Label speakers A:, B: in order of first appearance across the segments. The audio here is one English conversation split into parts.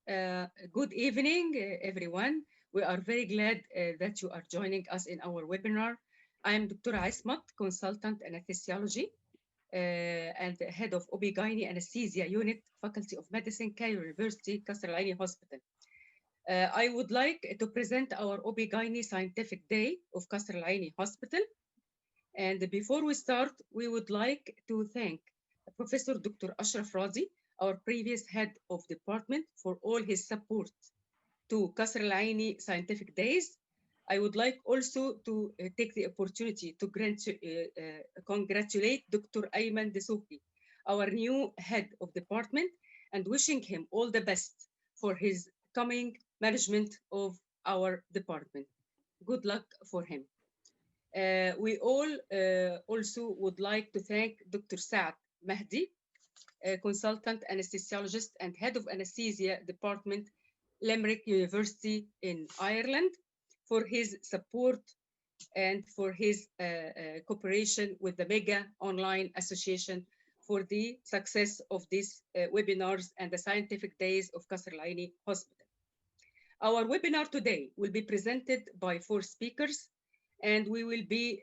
A: Good evening, everyone. We are very glad that you are joining us in our webinar. I am Dr. Esmat, consultant anesthesiology and head of OB-GYN Anesthesia Unit, Faculty of Medicine, Cairo University, Caesarean Hospital. I would like to present our OB-GYN Scientific Day of Caesarean Hospital. And before we start, we would like to thank Professor Dr. Ashraf Razi, our previous head of department, for all his support to Caesarean Scientific Days. I would like also to take the opportunity to congratulate Dr. Ayman Desouki, our new head of department, and wishing him all the best for his coming management of our department. Good luck for him. We all also would like to thank Dr. Saad Mahdy, consultant anesthesiologist and head of anesthesia department, Limerick University in Ireland, for his support and for his cooperation with the MEGA Online Association for the success of these webinars and the scientific days of Caesarean Hospital. Our webinar today will be presented by 4 speakers, and we will be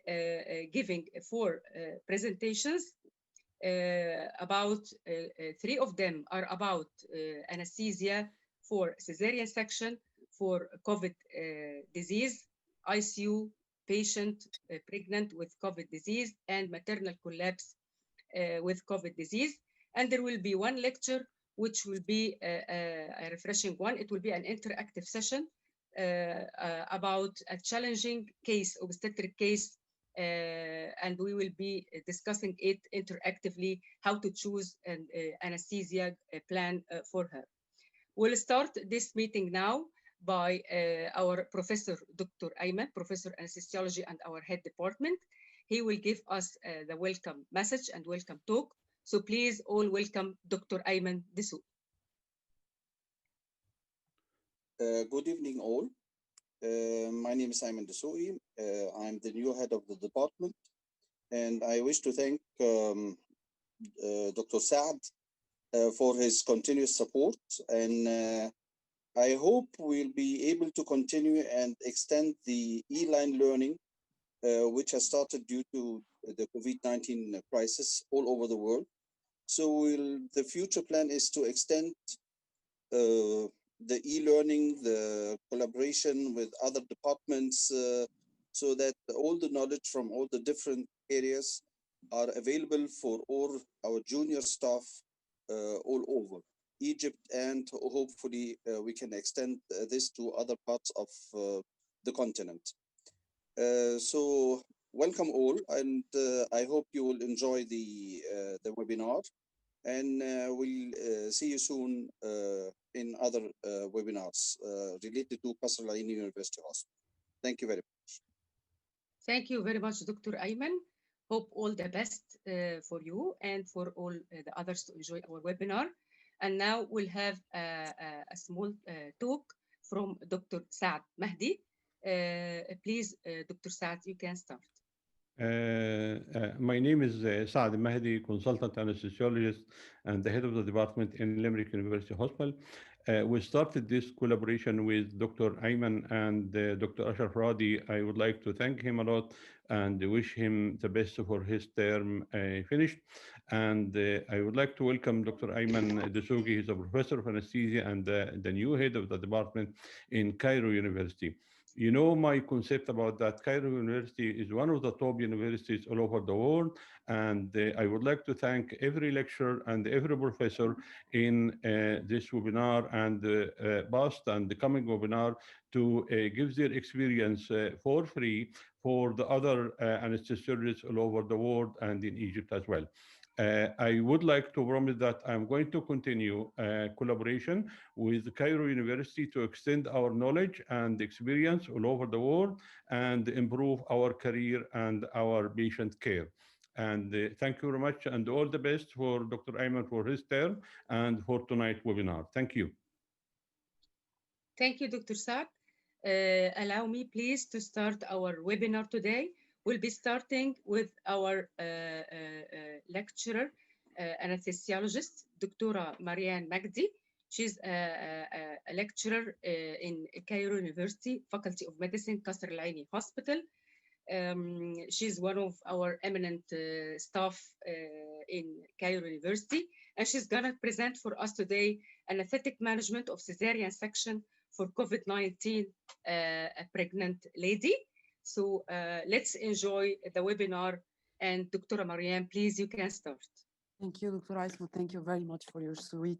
A: giving 4 presentations. About 3 of them are about anesthesia for Caesarean section, for COVID disease, ICU patient pregnant with COVID disease, and maternal collapse with COVID disease. And there will be 1 lecture, which will be a refreshing one. It will be an interactive session about a challenging case, obstetric case, and we will be discussing it interactively, how to choose an anesthesia plan for her. We'll start this meeting now by our Professor Dr. Ayman, Professor Anesthesiology and our head department. He will give us the welcome message and welcome talk. So please all welcome Dr. Ayman Desouki.
B: Good evening, all. My name is Ayman Desouki. I'm the new head of the department, and I wish to thank Dr. Saad for his continuous support. And I hope we'll be able to continue and extend the e-line learning, which has started due to the COVID-19 crisis all over the world. So the future plan is to extend the e-learning, the collaboration with other departments, so that all the knowledge from all the different areas are available for all our junior staff all over Egypt, and hopefully we can extend this to other parts of the continent. So welcome all, and I hope you will enjoy the webinar, and we'll see you soon in other webinars related to Caesarean University Hospital. Thank you very much.
A: Thank you very much, Dr. Ayman. Hope all the best for you and for all the others to enjoy our webinar. And now we'll have a small talk from Dr. Saad Mahdy. Please, Dr. Saad, you can start.
C: My name is Saad Mahdy, consultant anesthesiologist and the head of the department in Limerick University Hospital. We started this collaboration with Dr. Ayman and Dr. Ashraf Razi. I would like to thank him a lot and wish him the best for his term finished. And I would like to welcome Dr. Ayman Desouki. He's a professor of anesthesia and the new head of the department in Cairo University. You know, my concept about that, Cairo University is one of the top universities all over the world. And I would like to thank every lecturer and every professor in this webinar and the past and the coming webinar to give their experience for free for the other anesthesiologists all over the world and in Egypt as well. I would like to promise that I'm going to continue collaboration with Cairo University to extend our knowledge and experience all over the world and improve our career and our patient care. And thank you very much, and all the best for Dr. Ayman for his term and for tonight's webinar. Thank you.
A: Thank you, Dr. Saad. Allow me, please, to start our webinar today. We'll be starting with our lecturer, anesthesiologist, Dr. Marianne Magdy. She's a lecturer in Cairo University, Faculty of Medicine, Caesarean Hospital. She's one of our eminent staff in Cairo University, and she's gonna present for us today anesthetic management of Caesarean section for COVID-19 a pregnant lady. So let's enjoy the webinar. And Dr. Marianne, please, you can start.
D: Thank you, Dr. Esmat. Thank you very much for your sweet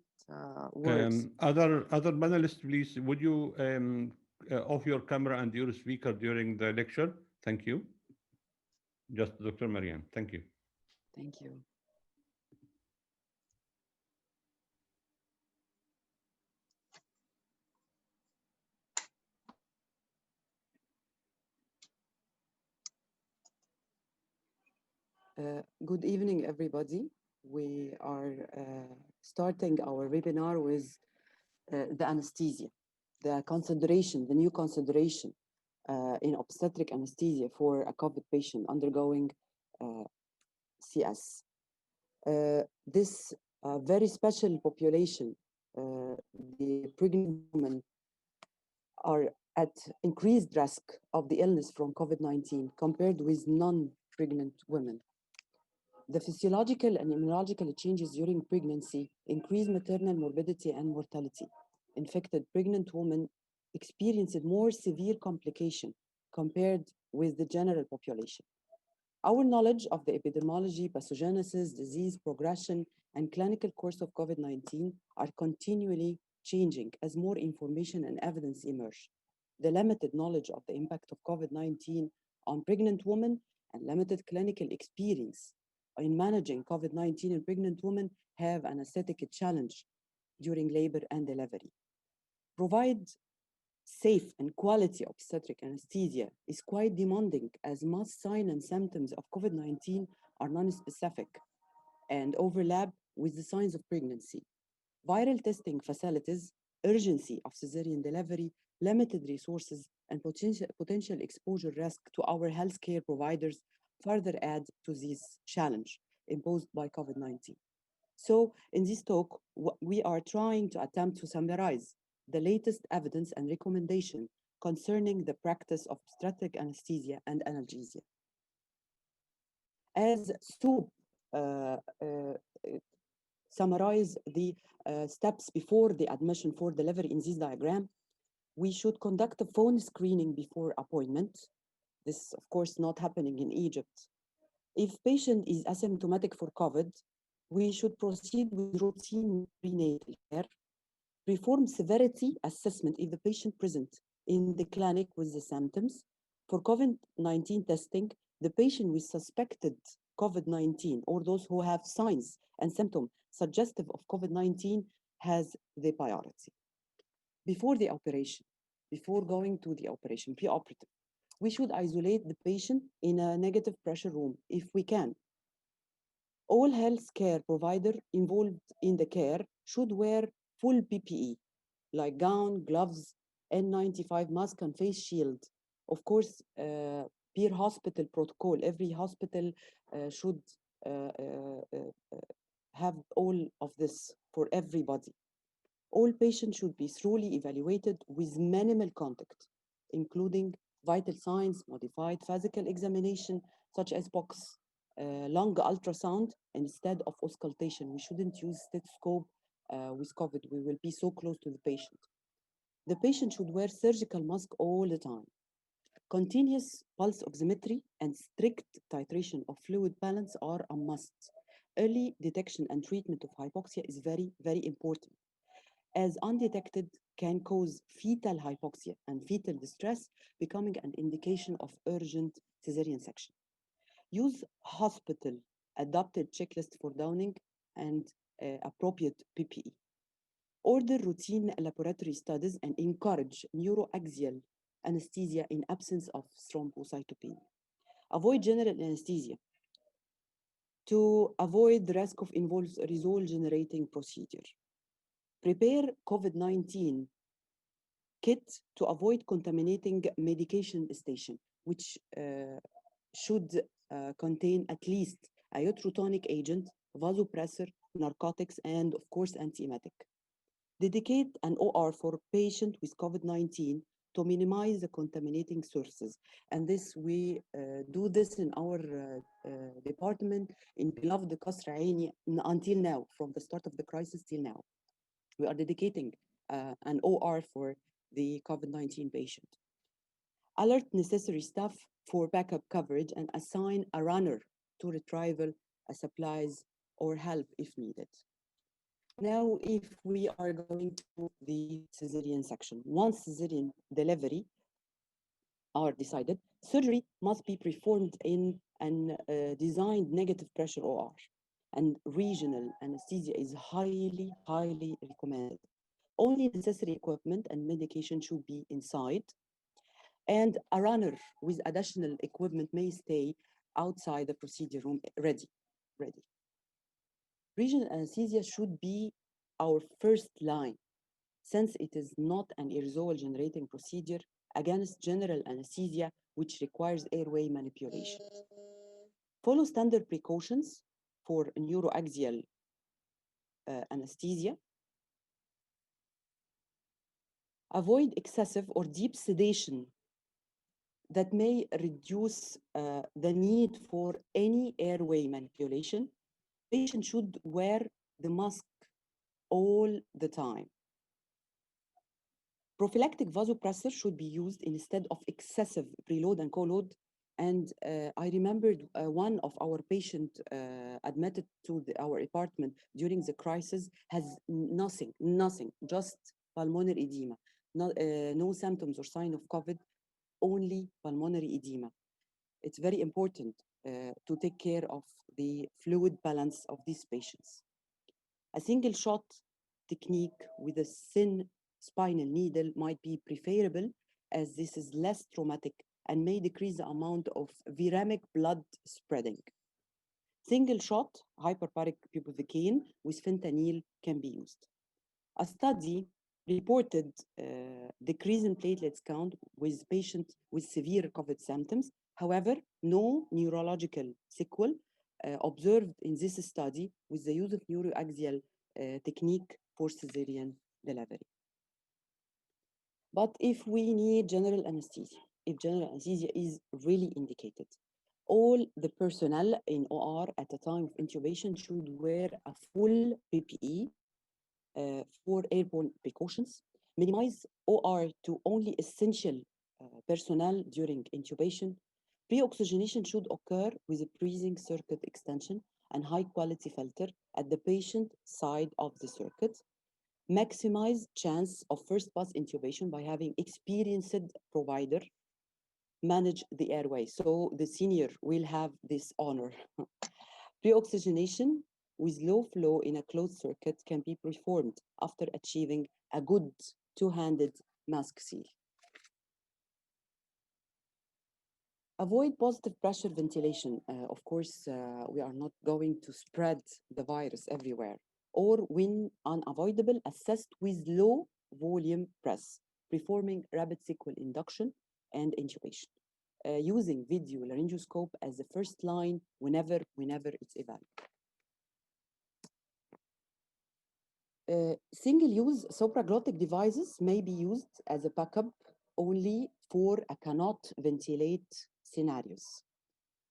D: words.
C: Other panelists, please, would you off your camera and your speaker during the lecture? Thank you. Just Dr. Marianne. Thank you.
D: Thank you. Good evening, everybody. We are starting our webinar with the anesthesia, the consideration, the new consideration in obstetric anesthesia for a COVID patient undergoing CS. This very special population, the pregnant women, are at increased risk of the illness from COVID-19 compared with non-pregnant women. The physiological and immunological changes during pregnancy increase maternal morbidity and mortality. Infected pregnant women experienced more severe complication compared with the general population. Our knowledge of the epidemiology, pathogenesis, disease progression, and clinical course of COVID-19 are continually changing as more information and evidence emerge. The limited knowledge of the impact of COVID-19 on pregnant women and limited clinical experience in managing COVID-19 in pregnant women have an aesthetic challenge during labor and delivery. Provide safe and quality obstetric anesthesia is quite demanding as most signs and symptoms of COVID-19 are non-specific and overlap with the signs of pregnancy. Viral testing facilities, urgency of cesarean delivery, limited resources, and potential exposure risk to our healthcare providers further add to this challenge imposed by COVID-19. So in this talk, we are trying to attempt to summarize the latest evidence and recommendation concerning the practice of obstetric anesthesia and analgesia. As SOUP summarize the steps before the admission for delivery in this diagram, we should conduct a phone screening before appointment. This is, of course, not happening in Egypt. If patient is asymptomatic for COVID, we should proceed with routine prenatal care, perform severity assessment if the patient present in the clinic with the symptoms. For COVID-19 testing, the patient with suspected COVID-19 or those who have signs and symptoms suggestive of COVID-19 has the priority. Before the operation, before going to the operation, preoperative, we should isolate the patient in a negative pressure room if we can. All healthcare providers involved in the care should wear full PPE, like gown, gloves, N95 mask, and face shield. Of course, per hospital protocol, every hospital should have all of this for everybody. All patients should be thoroughly evaluated with minimal contact, including vital signs, modified physical examination, such as box, lung ultrasound instead of auscultation. We shouldn't use stethoscope with COVID. We will be so close to the patient. The patient should wear surgical mask all the time. Continuous pulse oximetry and strict titration of fluid balance are a must. Early detection and treatment of hypoxia is very, very important, as undetected can cause fetal hypoxia and fetal distress, becoming an indication of urgent caesarean section. Use hospital adopted checklist for downing and appropriate PPE. Order routine laboratory studies and encourage neuroaxial anesthesia in absence of thrombocytopenia. Avoid general anesthesia to avoid the risk of involved result generating procedure. Prepare COVID-19 kit to avoid contaminating medication station, which should contain at least iotrotonic agent, vasopressor, narcotics, and of course, antiemetic. Dedicate an OR for patient with COVID-19 to minimize the contaminating sources. And this, we do this in our department in beloved Caesarean until now, from the start of the crisis till now. We are dedicating an OR for the COVID-19 patient. Alert necessary staff for backup coverage and assign a runner to retrieval supplies or help if needed. Now, if we are going to the cesarean section, once cesarean delivery are decided, surgery must be performed in an designed negative pressure OR, and regional anesthesia is highly, highly recommended. Only necessary equipment and medication should be inside, and a runner with additional equipment may stay outside the procedure room ready. Regional anesthesia should be our first line, since it is not an aerosol generating procedure against general anesthesia, which requires airway manipulation. Follow standard precautions for neuroaxial anesthesia. Avoid excessive or deep sedation that may reduce the need for any airway manipulation. Patient should wear the mask all the time. Prophylactic vasopressor should be used instead of excessive preload and co-load. And I remembered one of our patients admitted to our apartment during the crisis has nothing, just pulmonary edema, no symptoms or sign of COVID, only pulmonary edema. It's very important to take care of the fluid balance of these patients. A single shot technique with a thin spinal needle might be preferable, as this is less traumatic and may decrease the amount of viremic blood spreading. Single shot hyperbaric bupivacaine with fentanyl can be used. A study reported decrease in platelets count with patients with severe COVID symptoms. However, no neurological sequel observed in this study with the use of neuroaxial technique for cesarean delivery. But if we need general anesthesia, if general anesthesia is really indicated, all the personnel in OR at the time of intubation should wear a full PPE for airborne precautions, minimize OR to essential personnel during intubation. Preoxygenation should occur with a breathing circuit extension and high quality filter at the patient side of the circuit. Maximize chance of first pass intubation by having experienced provider manage the airway. So the senior will have this honor. Preoxygenation with low flow in a closed circuit can be performed after achieving a good two-handed mask seal. Avoid positive pressure ventilation. Of course, we are not going to spread the virus everywhere. Or when unavoidable, assist with low volume press, performing rapid sequel induction and intubation. Using video laryngoscope as the first line whenever it's available. Single-use supraglottic devices may be used as a backup only for a cannot ventilate scenarios.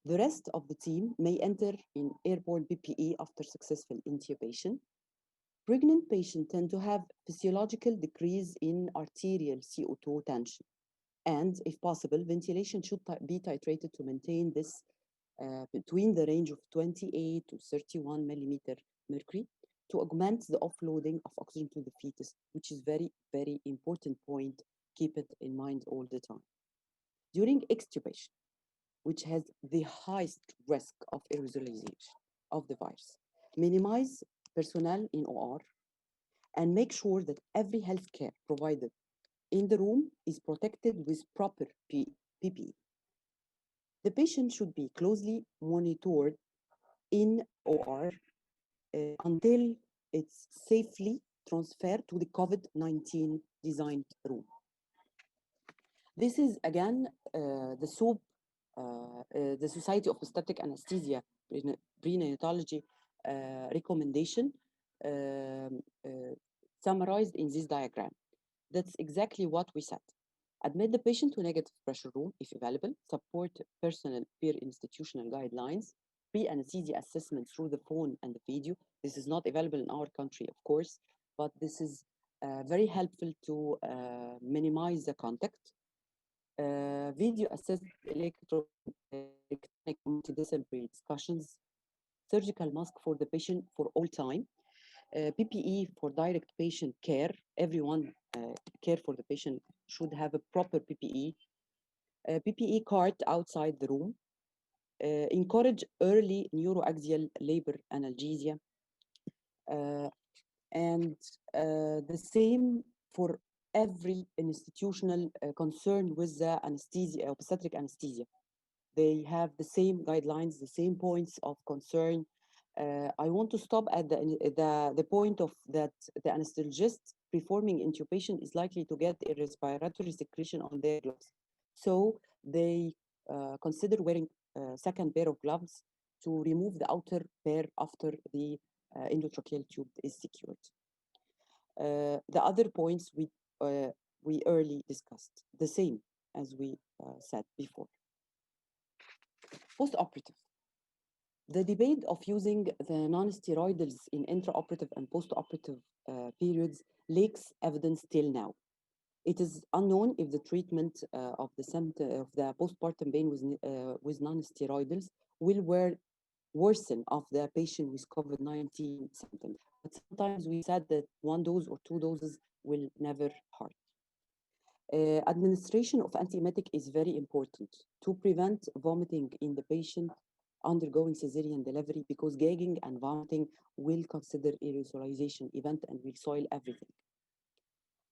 D: The rest of the team may enter in airborne PPE after successful intubation. Pregnant patients tend to have physiological decrease in arterial CO2 tension. And if possible, ventilation should be titrated to maintain this between the range of 28 to 31 millimeter mercury to augment the offloading of oxygen to the fetus, which is very, very important point. Keep it in mind all the time. During extubation, which has the highest risk of aerosolization of the virus, minimize personnel in OR and make sure that every healthcare provided in the room is protected with proper PPE. The patient should be closely monitored in OR until it's safely transferred to the COVID-19 designed room. This is again the SOAP, the Society of Obstetric Anesthesia Preneonatology recommendation summarized in this diagram. That's exactly what we said. Admit the patient to negative pressure room if available, support personal peer institutional guidelines, pre-anesthesia assessment through the phone and the video. This is not available in our country, of course, but this is very helpful to minimize the contact. Video assist electronic multidisciplinary discussions, surgical mask for the patient for all time, PPE for direct patient care. Everyone care for the patient should have a proper PPE. PPE cart outside the room. Encourage early neuroaxial labor analgesia. And the same for every institutional concerned with the anesthesia, obstetric anesthesia. They have the same guidelines, the same points of concern. I want to stop at the point of that the anesthesiologist performing intubation is likely to get a respiratory secretion on their gloves. So they consider wearing a second pair of gloves to remove the outer pair after the endotracheal tube is secured. The other points we early discussed, the same as we said before. Postoperative. The debate of using the non-steroidals in intraoperative and postoperative periods lacks evidence till now. It is unknown if the treatment of the postpartum pain with non-steroidals will worsen of the patient with COVID-19 symptoms. But sometimes we said that one dose or two doses will never harm. Administration of antiemetic is very important to prevent vomiting in the patient undergoing cesarean delivery, because gagging and vomiting will consider aerosolization event and will soil everything.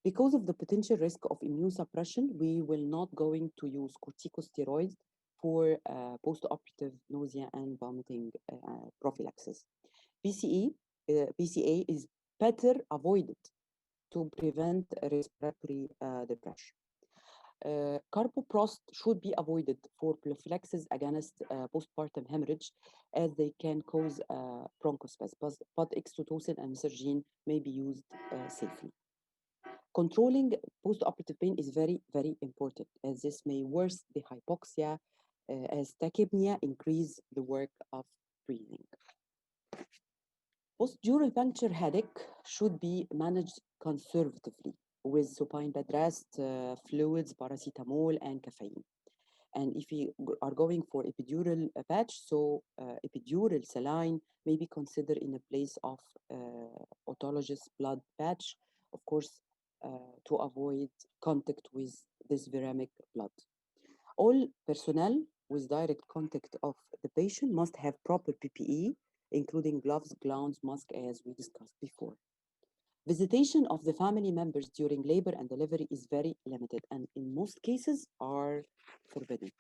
D: Because of the potential risk of immune suppression, we will not going to use corticosteroids for postoperative nausea and vomiting prophylaxis. PCA is better avoided to prevent respiratory depression. Carboprost should be avoided for prophylaxis against postpartum hemorrhage, as they can cause bronchospasm, but oxytocin and sergine may be used safely. Controlling postoperative pain is very, very important, as this may worsen the hypoxia, as tachypnea increase the work of breathing. Post-dural puncture headache should be managed conservatively with supine bed rest, fluids, paracetamol, and caffeine. And if you are going for epidural patch, so epidural saline may be considered in a place of autologous blood patch, of course, to avoid contact with this viremic blood. All personnel with direct contact of the patient must have proper PPE, including gloves, gowns, mask, as we discussed before. Visitation of the family members during labor and delivery is very limited, and in most cases are forbidden.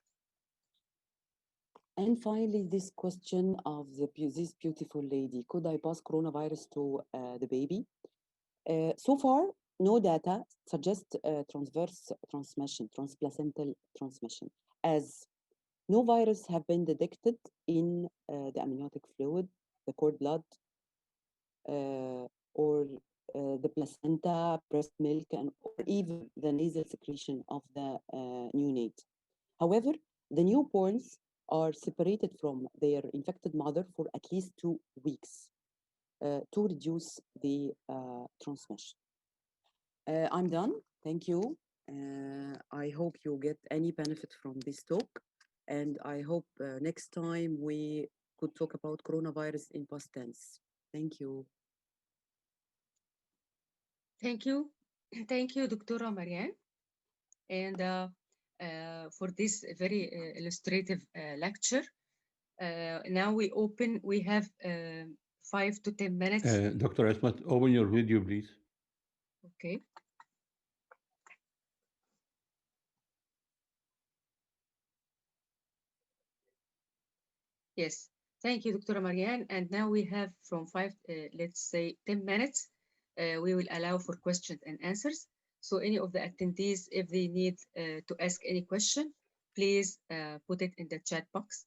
D: And finally, this question of this beautiful lady: could I pass coronavirus to the baby? So far, no data suggests transverse transmission, transplacental transmission, as no virus have been detected in the amniotic fluid, the cord blood, or the placenta, breast milk, or even the nasal secretion of the neonate. However, the newborns are separated from their infected mother for at least 2 weeks to reduce the transmission. I'm done. Thank you. I hope you get any benefit from this talk. And I hope next time we could talk about coronavirus in past tense. Thank you.
A: Thank you. Thank you, Dr. Marianne. And for this very illustrative lecture. Now we have 5 to 10 minutes.
C: Dr. Esmat, open your video, please.
A: Okay. Yes, thank you, Dr. Marianne. And now we have from 5, let's say 10 minutes, we will allow for questions and answers. So any of the attendees, if they need to ask any question, please put it in the chat box.